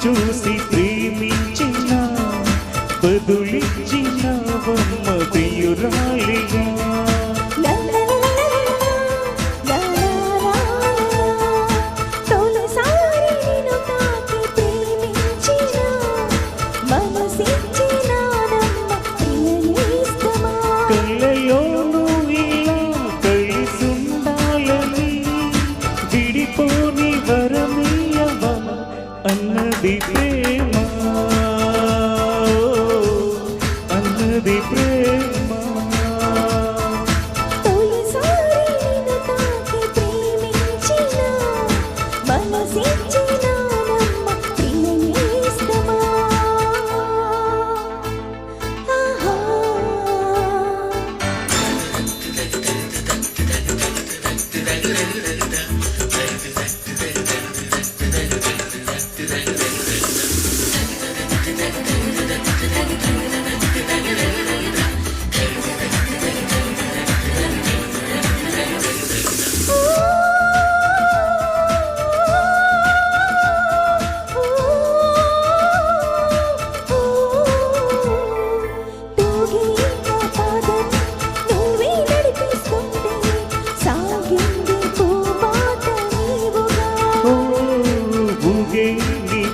చూసి ప్రేమించిన బదులిచ్చిన బొమ్మ ప్రియురాలిగా కళ్ళలోనూ ఇలా కలిసుండాలని విడిపోని వరమీయవా అన్నది ప్రేమ అన్నది ప్రేమ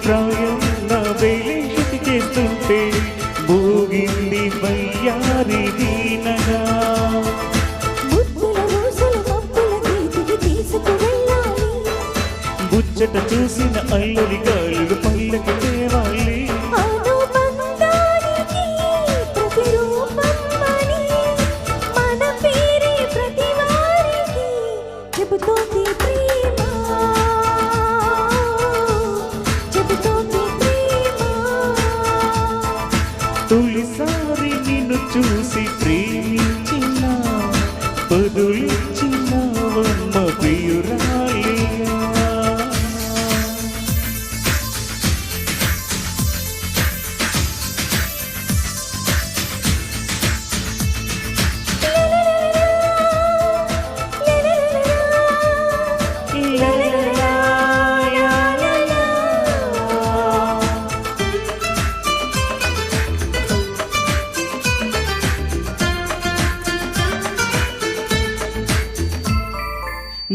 ప్రాయం నా వేలికి చేస్తుంటే భోగింది వయ్యారి దీనగా బుచ్చట చూసిన అల్లరి గాలులు పల్లకి తేవాలి తొలిసారి నిన్ను చూసి ప్రేమించిన బదులిచ్చిన బొమ్మ ప్రియురాలిగా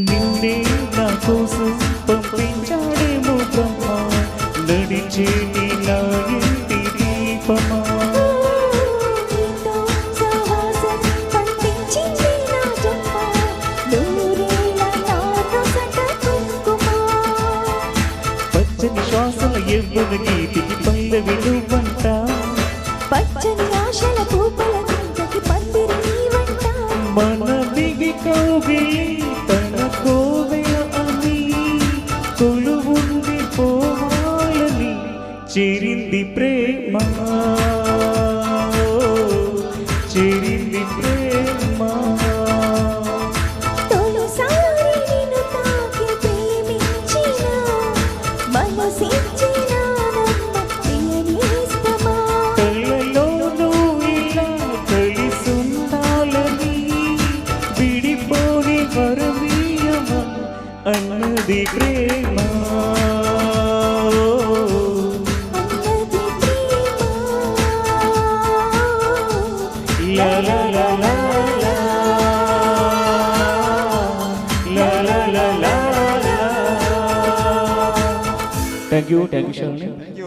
నిన్నే నా కోసం పంపించాడేమో బ్రహ్మ నడిచేటి నా ఇంటి దీపమా పచ్చని శ్వాసల ఎవ్వన గీతికి పల్లవి నువ్వంట పచ్చని ఆశల పూపల గింజకి పందిరి నీవంట మన దిగి కౌగిలి కోవెల అని కొలువుండి పోవాలని చేరింది ప్రేమ చేరింది ప్రేమ తొలిసారి నిన్ను తాకి ప్రేమించిన మనసిచ్చిన ప్రియనేస్తమా కళ్ళలోనూ ఇలా కలిసుండాలని విడిపోని వరమీయవా అన్నది ప్రేమ లా లా లా లా లా లా లా లా లా. Thank you, Shalini.